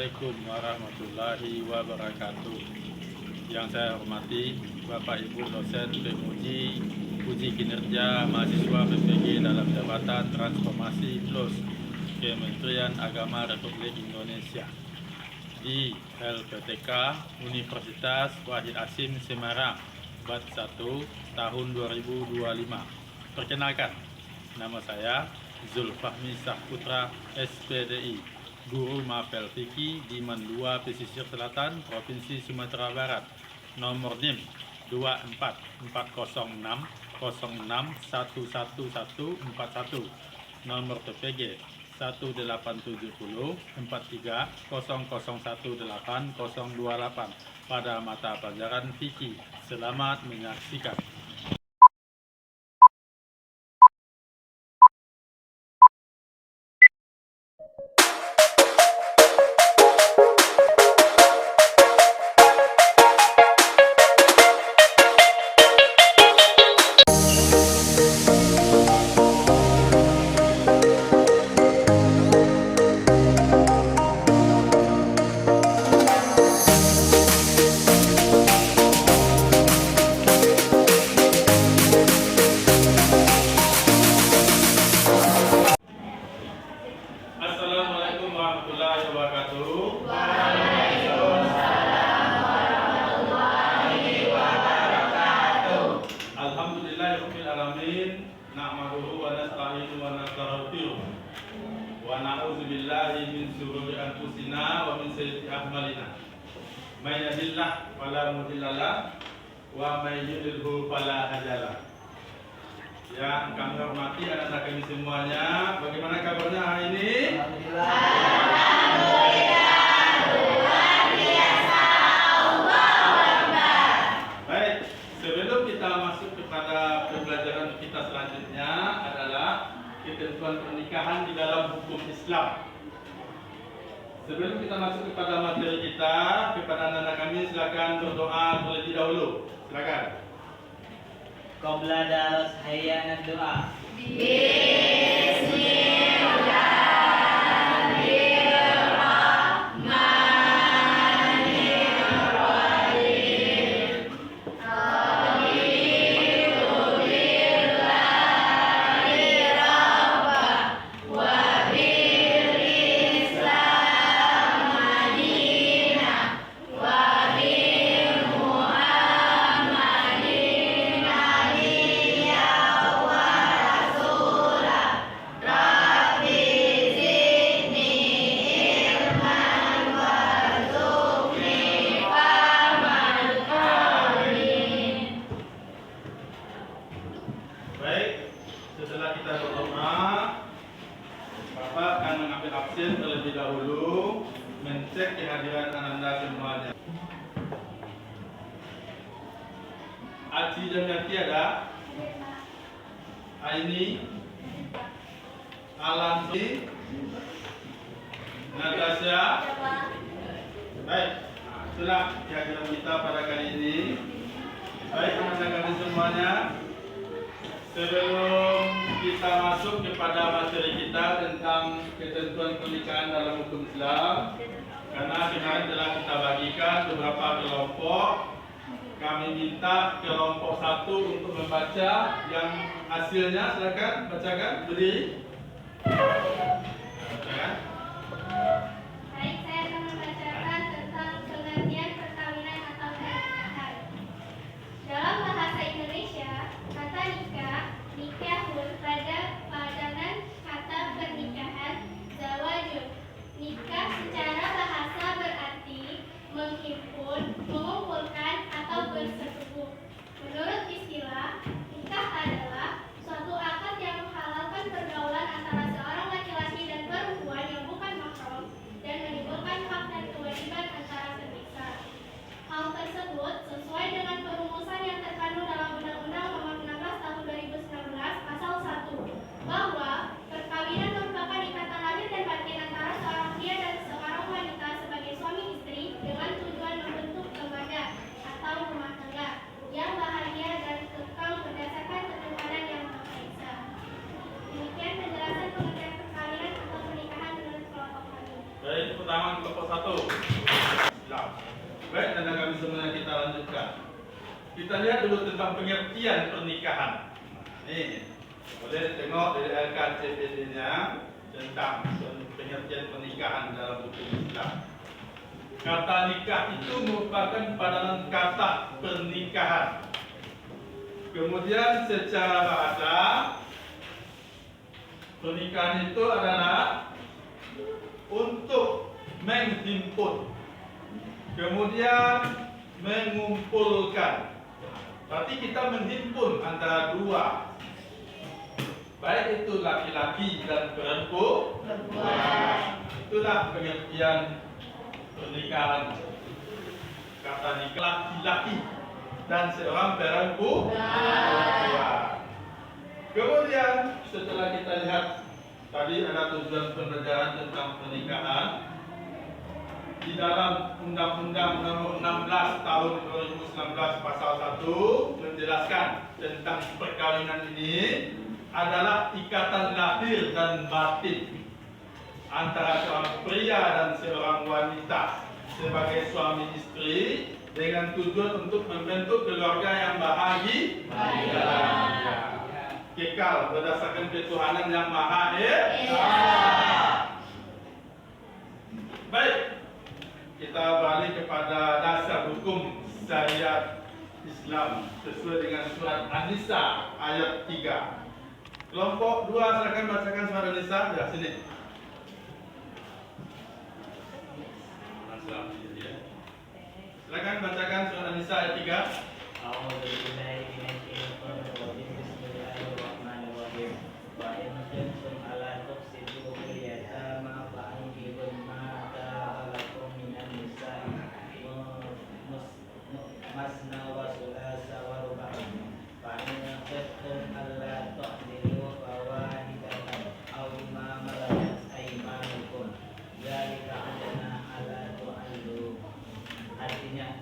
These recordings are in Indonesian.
Assalamualaikum warahmatullahi wabarakatuh. Yang saya hormati Bapak Ibu dosen penguji uji kinerja mahasiswa PPG dalam Jabatan Transformasi Plus Kementerian Agama Republik Indonesia di LPTK Universitas Wahid Hasim Semarang, Bat 1 tahun 2025. Perkenalkan, nama saya Zulfahmi Saputra, SPDI, Guru Mapel Fikih di Mandua Pesisir Selatan, Provinsi Sumatera Barat. Nomor NIM 24406061141. Nomor PPG 1870430018028 pada mata pelajaran fikih. Selamat menyaksikan. Assalamualaikum warahmatullahi wabarakatuh. Waalaikumsalam warahmatullahi wabarakatuh. Alhamdulillahirabbil alamin, nahmaduhu wa nasta'inuhu wa nastaghfiruh wa na'udzu billahi min shururi anfusina wa min sayyiati a'malina. May yahdihillahu fala mudilla lahu wa may yudlilhu fala hadiya lahu. Yang kami hormati anak-anak kami semuanya, bagaimana kabarnya hari ini? Alhamdulillah, luar biasa, Allahu Akbar. Baik, sebelum kita masuk kepada pembelajaran kita selanjutnya adalah ketentuan pernikahan di dalam hukum Islam. Sebelum kita masuk kepada materi kita, kepada anak-anak kami silakan berdoa terlebih dahulu. Silakan. Qabla daras hayyan doa. Baik, setelah kita berdoa, Bapak akan mengambil absen terlebih dahulu, mencek kehadiran Anda semuanya. Aci dan Yati ada? Aini, Alan, Natasha. Baik, itulah kehadiran kita pada kali ini. Baik, anak-anak kami semuanya, sebelum kita masuk kepada materi kita tentang ketentuan pernikahan dalam hukum Islam, karena kemarin telah kita bagikan beberapa kelompok, kami minta kelompok 1 untuk membaca yang hasilnya. Silakan bacakan, berdiri. Bacakan. Baik, saya akan membacakan tentang pengertian perkawinan atau pernikahan. Dalam bahasa Indonesia, kata nikahun pada padanan kata pernikahan zawajun. Nikah secara bahasa berarti menghimpun, mengumpulkan atau bersetubuh. Menurut istilah, nikah adalah suatu akad yang menghalalkan pergaulan antara seorang laki-laki dan perempuan yang bukan mahram pertama kelompok 1. Islam. Baik, dan kami semuanya kita lanjutkan. Kita lihat dulu tentang pengertian pernikahan. Ini boleh tengok dari LKCPD-nya tentang pengertian pernikahan dalam hukum Islam. Kata nikah itu merupakan padanan kata pernikahan. Kemudian secara bahasa, pernikahan itu adalah untuk menghimpun, kemudian mengumpulkan. Berarti kita menghimpun antara dua, baik itu laki-laki dan perempuan. Itulah pengertian pernikahan. Kata nikah laki-laki dan seorang perempuan. Kemudian setelah kita lihat tadi ada tujuan pembelajaran tentang pernikahan di dalam Undang-Undang Nomor 16 Tahun 2019 Pasal 1 menjelaskan tentang perkawinan ini adalah ikatan lahir dan batin antara seorang pria dan seorang wanita sebagai suami istri dengan tujuan untuk membentuk keluarga yang bahagia, kekal berdasarkan ketuhanan yang Maha Esa. Baik, kita balik kepada dasar hukum syariat Islam sesuai dengan surat An-Nisa ayat 3. Kelompok 2 silakan bacakan surat An-Nisa. Ya, sini. Silakan bacakan surat An-Nisa ayat 3.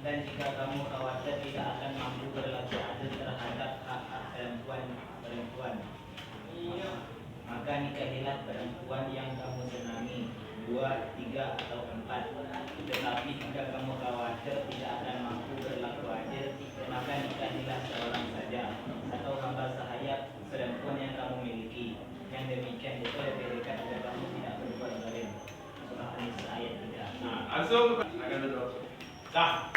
Dan jika kamu khawatir tidak akan mampu berlaku adil terhadap hak perempuan, maka nikahilah perempuan yang kamu senangi, 2, 3, atau 4. Tetapi jika kamu khawatir tidak akan mampu berlaku adil, maka nikahilah seorang saja atau hamba sahaya perempuan yang kamu miliki. Yang demikian itu lebih dekat agar kamu tidak berbuat zalim. Surah An-Nisa ayat 3. Nah, langsung akan duduk. Dah.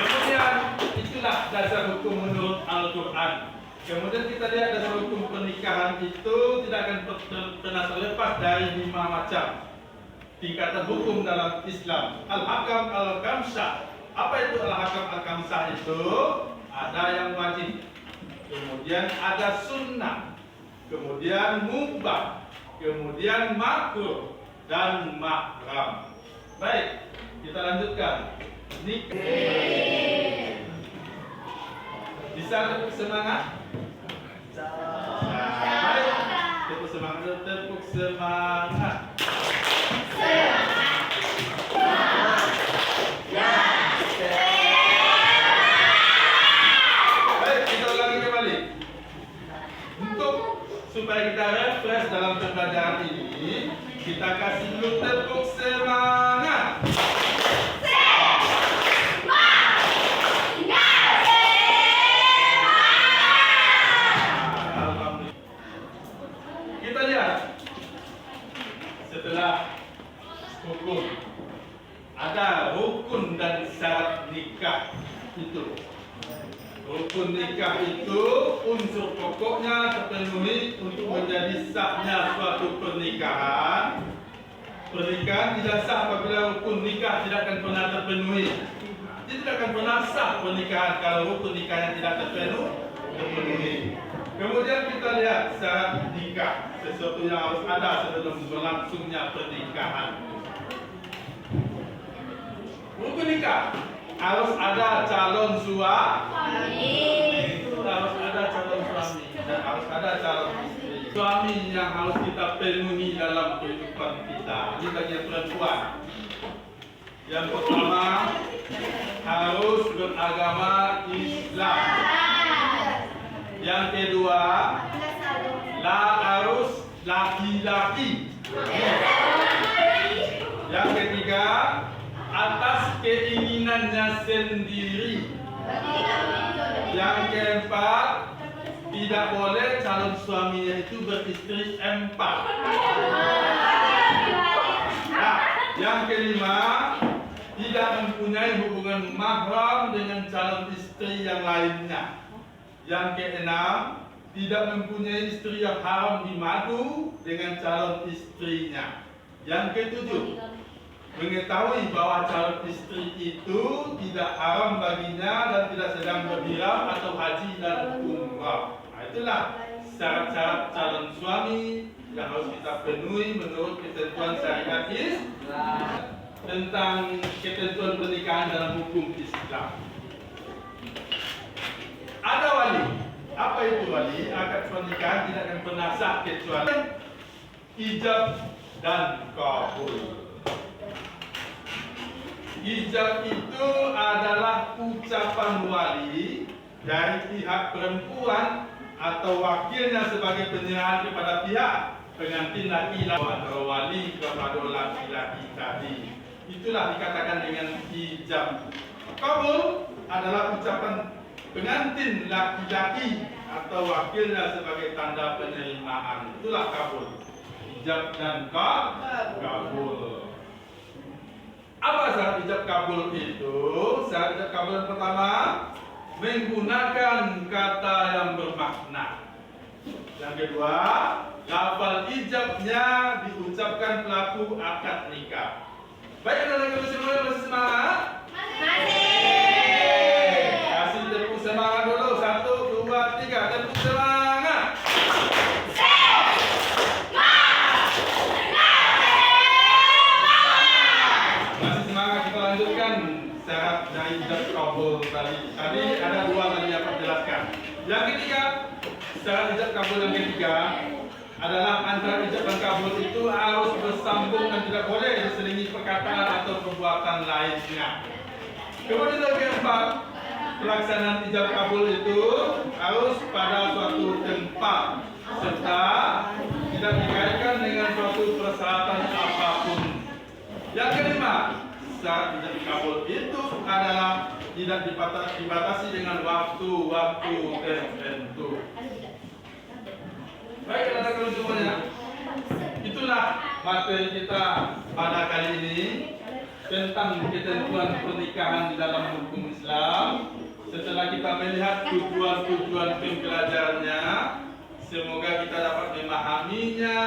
Kemudian itulah dasar hukum menurut Al-Quran. Kemudian kita lihat dasar hukum pernikahan itu tidak akan pernah terlepas dari 5 macam tingkatan hukum dalam Islam. Al-Hakam Al-Kamsah. Apa itu Al-Hakam Al-Kamsah itu? Ada yang wajib, kemudian ada sunnah, kemudian mubah, kemudian makruh dan mahram. Baik, kita lanjutkan. Nikah. Bisa tepuk semangat? Baik, tepuk semangat, tepuk semangat. Baik, kita ulangi kembali. Untuk supaya kita refresh dalam pembelajaran ini, kita kasih dulu tepuk semangat. Kita lihat setelah hukum ada rukun dan syarat nikah itu. Rukun nikah itu unsur pokoknya terpenuhi untuk menjadi sahnya suatu pernikahan. Pernikahan tidak sah apabila rukun nikah tidak akan pernah terpenuhi. Dia tidak akan pernah sah pernikahan kalau rukun nikahnya tidak terpenuhi. Kemudian kita lihat syarat nikah, sesuatu yang harus ada sebelum berlangsungnya pernikahan. Rukun nikah harus ada calon suami, harus ada calon suami, dan harus ada calon istri. Suami yang harus kita penuhi dalam kehidupan kita. Ini bagi perempuan. Yang pertama harus beragama Islam. Yang kedua harus laki-laki. Yang ketiga, atas keinginannya sendiri. Yang keempat, tidak boleh calon suaminya itu beristri 4. Nah, yang kelima, tidak mempunyai hubungan mahram dengan calon istri yang lainnya. Yang keenam, tidak mempunyai istri yang haram dimadu dengan calon istrinya. Yang ketujuh, mengetahui bahwa calon istri itu tidak haram baginya dan tidak sedang berhiram atau haji dan umrah. Nah, itulah syarat-syarat calon suami yang harus kita penuhi menurut ketentuan syariat Islam tentang ketentuan pernikahan dalam hukum Islam. Ada wali. Apa itu wali? Akad pernikahan tidak akan pernah sah kecuali ijab dan kabul. Ijab itu adalah ucapan wali dari pihak perempuan atau wakilnya sebagai penyerahan kepada pihak pengantin laki-laki atau wali kepada laki-laki tadi. Itulah dikatakan dengan ijab. Kabul adalah ucapan pengantin laki-laki atau wakilnya sebagai tanda penerimaan. Itulah kabul. Ijab dan kabul. Apa syarat ijab kabul itu? Syarat ijab kabul yang pertama, menggunakan kata yang bermakna. Yang kedua, lafal ijabnya diucapkan pelaku akad nikah. Baik, anak-anak semua masih semangat? Kasih tepuk semangat dulu. 1, 2, 3. Tepuk semangat. Masih semangat, kita lanjutkan syarat dari ijab kabul tadi. Tadi ada 2 tadi yang saya jelaskan. Yang ketiga, syarat ijab kabul yang ketiga adalah antara ijab dan kabul itu harus bersambung dan tidak boleh diselingi perkataan atau perbuatan lainnya. Kemudian yang keempat, pelaksanaan ijab kabul itu harus pada suatu tempat serta tidak dikaitkan dengan suatu persyaratan apapun. Yang kelima, syarat ijab kabul itu adalah tidak dibatasi dengan waktu-waktu tertentu. Baik, anak-anak semuanya, itulah materi kita pada kali ini tentang ketentuan pernikahan di dalam hukum Islam. Setelah kita melihat tujuan-tujuan pembelajarannya, semoga kita dapat memahaminya.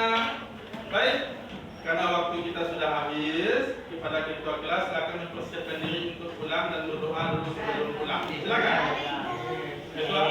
Baik, karena waktu kita sudah habis, kepada ketua kelas silakan mempersiapkan diri untuk pulang dan berdoa dulu sebelum pulang. Silakan. Ketua.